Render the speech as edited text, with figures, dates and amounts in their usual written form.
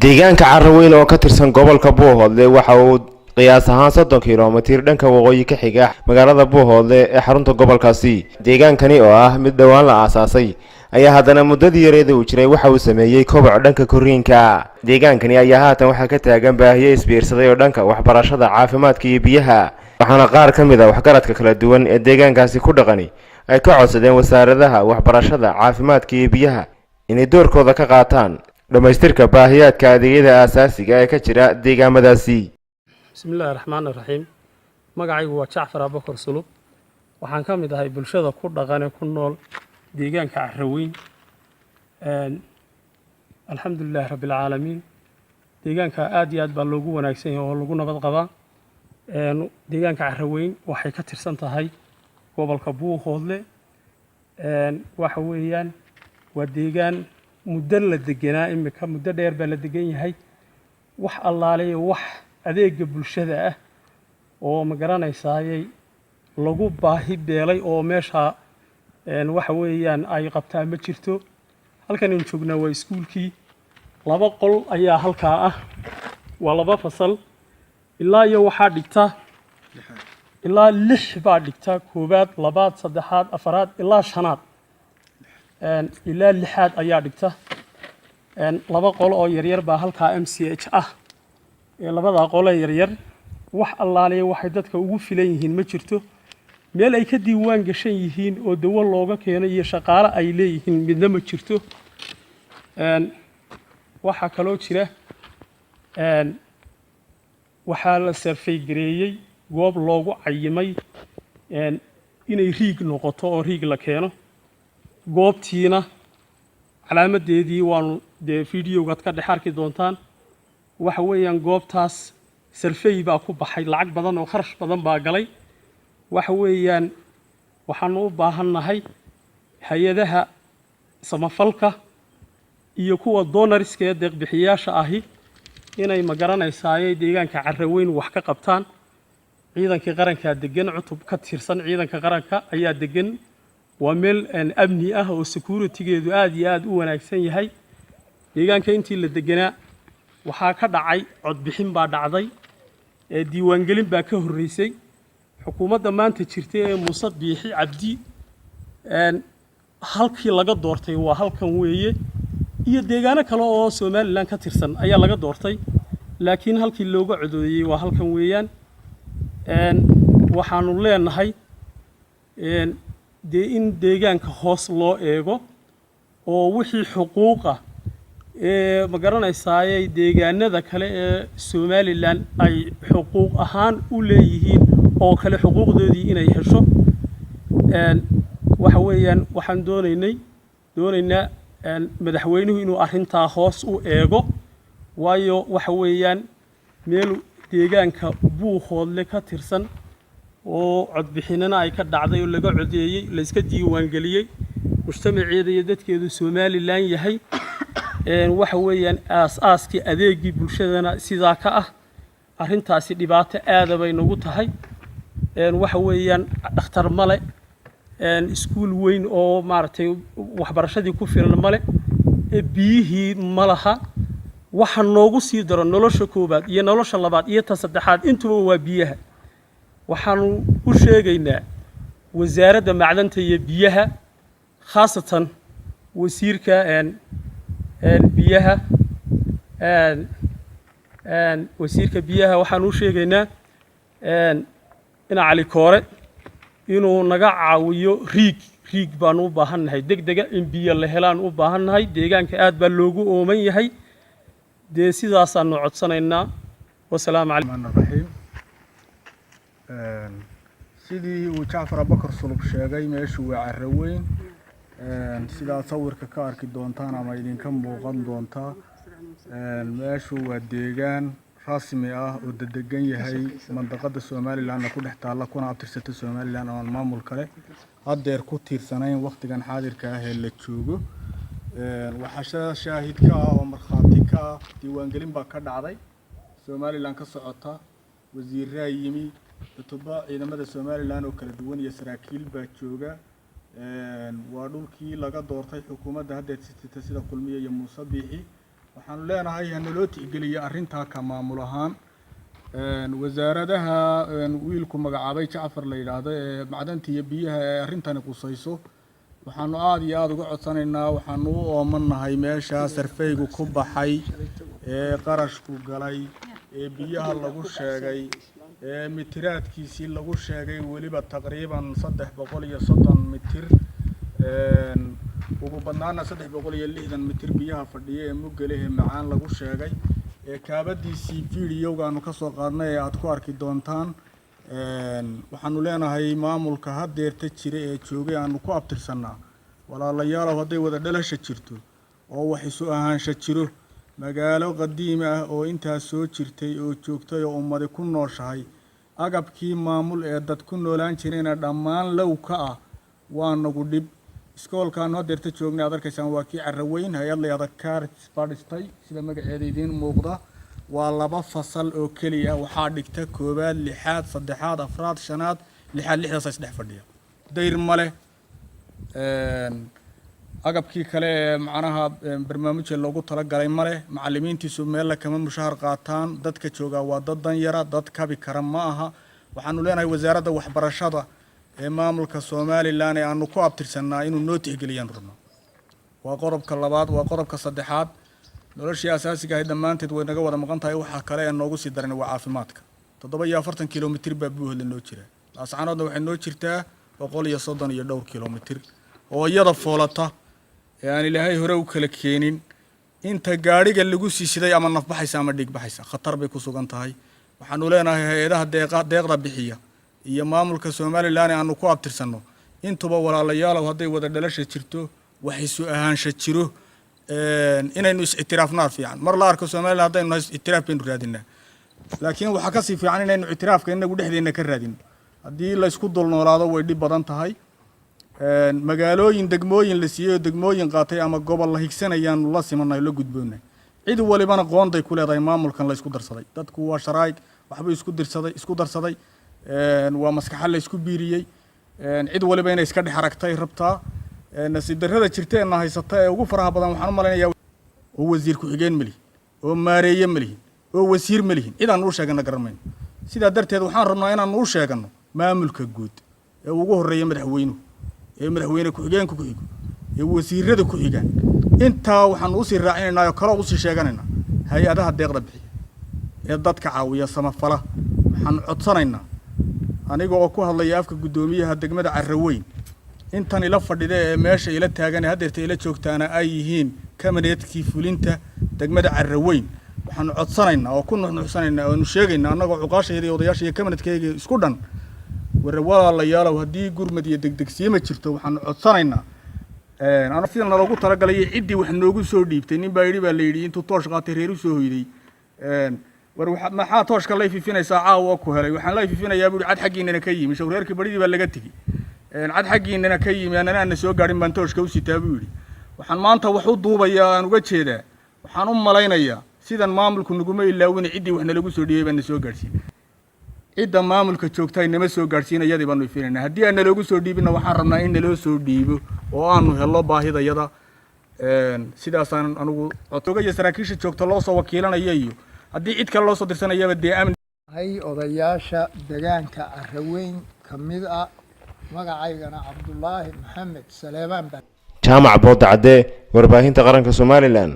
deegaanka Carraweyn oo ka tirsan gobolka Buuhoodle waxa uu qiyaas ahaan 30 kiiloomitir dhanka waqooyi ka xiga magaalada Buuhoodle ee xarunta gobolkaasi. Deegaankani oo ah mid dhawaan la aasaasay ayaa haddana muddadii yareed uu jiray waxa uu sameeyay koboc dhanka korriinka. Deegaankani ayaa haatan waxa ka taagan baahiyo isbiirsaday oo dhanka waxbarashada, caafimaadka iyo biyaha. waxaana qaar ka mid ah waxgaradka kala duwan ee deegaankaasi ku dhaqani ay ka codsadeen wasaaradaha waxbarashada, caafimaadka iyo biyaha inay doorkooda ka qaataan dhamaystirka baahiyaadka adeegyada aasaasiga ee ka jira deegaamadaasi. bismillaahir rahmaanir rahiim. magacaygu waa Jacfar Abubakar Sulub. waxaan ka mid ahay bulshada ku dhaqan ee ku nool deegaanka Carraweyn. alxamdulillaah rabbil caalamiin. deegaanka aad iyo aad baa loogu wanaagsan yahay oo lagu nabad qabaa. deegaanka Carraweyn waxay ka tirsan tahay gobolka Buuhoodle. waxa weeyaan waa deegaan muddo la deganaa, imika muddo dheer baa la degan yahay. wax allaale wax adeega bulshada ah oo ma garanaysay lagu baahi beelay oo meesha waxa weeyaan ay qabtaa ma jirto. halkan in joognaa waa iskuulkii. 2 qol ayaa halkaa ah, waa 2 fasal. ilaa iyo waxaa dhigta ilaa 6 baa dhigta, koobaad, labaad, saddexaad, afaraad ilaa shanaad. ilaa 6aad ayaa dhigta. 2 qol oo yaryar baa halkaa MCH ah. 2 qol yaryar wax allaale waxay dadka ugu filan yihiin ma jirto. meel ay ka diiwaan gashan yihiin oo dawo looga keeno iyo shaqaale ay leeyihiin midna ma jirto. waxa kaloo jira waxaa la survey gareeyay goob loogu cayimay inay riig noqoto oo riig la keeno. goobtiina calaamadeedii waanu fiidiyowgaad ka dhex arki doontaan. waxa weeyaan goobtaas survey baa ku baxay, lacag badan oo kharash badan baa galay. waxa weeyaan waxaanu u baahannahay hay-adaha samafalka iyo kuwa doonariska ee deeq-bixiyaasha ahi inay ma garanaysaayay deegaanka Carraweyn wax ka qabtaan. ciidanka qaranka degan, cutub ka tirsan ciidanka qaranka ayaa degan. waa meel amni ah oo security-geedu aad iyo aad u wanaagsan yahay. deegaanka intii la deganaa waxaa ka dhacay codbixin baa dhacday, diiwaangelin baa ka horreysay. xukuumadda maanta jirtay ee Muuse Biixi Cabdi halkii laga doortay waa halkan weeye, iyo deegaano kale oo Somaliland ka tirsan ayaa laga doortay, laakiin halkii looga codeeyay waa halkan weeyaan. waxaanu leenahay in deegaanka hoos loo eego oo wixii xuquuqa ma garanaysaayay deegaanada kale ee Somaliland ay xuquuq ahaan u leeyihiin oo kale xuquuqdoodii inay hesho. waxa weeyaan waxaan doonaynaa madaxweynuhu inuu arrintaa hoos u eego, waayo waxa weeyaan meel deegaanka Buuhoodle ka tirsan oo codbixinana ay ka dhacday oo laga codeeyay, la iska diiwaangeliyay, mujtamaceeda iyo dadkeedu Somaliland yahay. waxa weeyaan aasaaskii adeegii bulshadana sidaa ka ah. arrintaasi dhibaato aad bay nagu tahay. waxa weeyaan dhakhtar male, iskuul weyn oo maartay waxbarashadii ku filan male, biyihii malaha. waxa noogu sii daro nolosha koobaad iyo nolosha labaad iyo ta saddexaad intuba waa biyaha. waxaanu u sheegaynaa wasaaradda macdanta iyo biyaha, khaasatan wasiirka biyaha wasiirka biyaha waxaanu u sheegaynaa ina Cali Koore inuu naga caawiyo riig baanu u baahannahay degdega in biyo la helaan u baahannahay. deegaanka aad baa loogu ooman yahay. sidaasaanu codsanaynaa. wassalaamu calaykum. sidii uu Jacfar Abubakar Sulub sheegay, meeshu waa Carraweyn. sidaa sawirka ka arki doontaan ama idinka muuqan doontaa. meeshu waa deegaan rasmi ah oo degan yahay mandaqada Somaliland ku dhex taala, kuna abtirsata Somaliland oo maamul kale hadeer ku tiirsanayn waqtigan xaadirka ah ee la joogo. waxaa shaahid ka ah oo markhaati ka ah diiwaangelin baa ka dhacday Somaliland ka socota. wasiirraa yimi, cutubba ciidamada Somaliland oo kala duwan iyo saraakiil baa jooga. waa dhulkii laga doortay xukuumadda hadda sida Kulmiye iyo Muuse Biixi. waxaanu leenahay hanaloo tixgeliya arrintaa ka maamul ahaan wasaaradaha wiilku magacaabay Jacfar la yiraahdo ee macdanta iyo biyaha ee arrintani qusayso waxaanu aad iyo aad uga codsanaynaa waxaanu u oomanahay meesha sarfeygu ku baxay ee qarashku galay ee biyaha lagu sheegay ee mitiraadkiisii lagu sheegay waliba taqriiban 330 mitir ugu badnaana 360 mitir biyaha fadhiya ee mugalehe macaan lagu sheegay ee kaabadiisii fiidiyowgaanu ka soo qaadnay ee aad ku arki doontaan waxaanu leenahay maamulka hadeerta jira ee joogay aanu ku abtirsanaa walaalayaal haday wada dhalasha jirto oo wax isu ahaansha jiro magaalo qadiim ah oo intaas soo jirtay oo joogtay oo ummad ku nooshahay agabkii maamul ee dad ku noolaan jireen dhammaan low ka ah waa nagu dhib iskoolkaan hadeerta joognay aad arkaysaan waa kii Carraweyn hay'ad la yiraahdo Cards Badistay sida magaceeda idin muuqda waa laba fasal oo kaliya waxaa dhigta koobaad lixaad saddexaad afraad shanaad lixaad lixdaas saddex fadhiya dayr male agabkii kale macnaha barnaamijka loogu tala galay male macallimiintiisu meel kama mushahar qaataan dadka jooga waa dad dan yara dad kabi kara ma aha waxaanu leenahay wasaaradda waxbarashada ee maamulka Soomaaliland ee aanu ku abtirsanaa inuu noo tixgeliyaan rabno waa qodobka labaad waa qodobka saddexaad noloshii asaasiga ah dhamaanteed way naga wada maqan tahay waxa kale ee noogu sii daran waa caafimaadka 740 kilomitir baa buuhda noo jira ascaanoodna waxay noo jirtaa 130 iyo dhowr kilomitir oo iyada foolata ee aan ilaahay hore u kala keenin inta gaariga lagu siisiday ama naf baxaysa ama dhig baxaysa khatar bay ku sugan tahay waxaanu leenahay hay'adaha deeqda bixiya iyo maamulka Soomaaliland aanu ku abtirsano intuba walaalayaal haday wada dhalasha jirto wax isu ahaansha jiro inaynu is itiraafnaa fiican mar la arko Soomaaliland hadaynu is itiraaf baynu raadinaa laakiin waxa ka sii fiican inaynu itiraafka inagu dhexdeena ka raadino hadii la isku dul noolaado way dhib badan tahay magaalooyin degmooyin la siiyay degmooyin qaatay ama gobol la higsanayaan la simanay la gudboonay cid walibana qoonday ku leedahay maamulkan la isku darsaday dadku waa sharaayig waxba isku darsaday waa maskaxal la isku biiriyay cid waliba inay iska dhixaragtay rabtaa nasiib darrada jirteena haysata ee ugu faraha badan waxaan u maleynayaa oo wasiir ku xigeen mali oo maareeye mali oo wasiir mali idaan u sheegana garamayn sida darteed waxaan rabnaa inaan u sheegano maamulka guud ee ugu horeeya madaxweynuhu ee madaxweyne ku xigeenku ku xigo ee wasiirada ku xigaan inta waxaan u sii raacinaynaa kala u sii sheeganaynaa hay'adaha deeqda bixiya ee dadka caawiya samafala waxaan codsanaynaa aniga oo ku hadlaya afka gudoomiyaha degmada Carraweyn intan ila fadhida ee meesha ila taagan hadeerta ila joogtaana ay yihiin kamaneedkii fulinta degmada Carraweyn waxaan codsanaynaa oo ku nuuxnuuxsanaynaa oo sheegaynaa anagoo cuqaashayda odayaasha iyo kamaneedkayga isku dhan walaalayaal hadii gurmad iyo degdegsiima jirto waxaan codsanaynaa ana sidaan loogu tala galay cidii wax noogu soo dhiibtay nin baa la yiri intuu toosh qaatay reer u soo hoyday war waxa maxaa tooshka la ififinaysaa caawa ku helay waxaan la ififinayaa buu cad xaqiinana ka yimi shawreerkii badidii baa laga tagi cad xaqiinana ka yimi anana soo gaarin baan tooshka u sitaa buu yiri waxaan maanta wax u duubayaa aan uga jeedaa waxaan u malaynayaa sidan maamulku naguma ilaawin cidii wax lagu soo dhiibay baan soo gaarsiin cidda maamulka joogtay inama soo gaarsiinayadii baanu fiirinaa haddii aan loogu soo dhiibina waxaan rabnaa in loo soo dhiibo oo aanu helo baahidayada sidaasaan anigu codogaya saraakiisha joogta loo soo wakiilanayo iyo haddii cid kale loo soo dirsanayaba dee hay odayaasha deegaanka Carraweyn kamid ah magacaygana Cabdullaahi Maxamed Saleemaan jaamac boodacade warbaahinta qaranka Soomaaliland.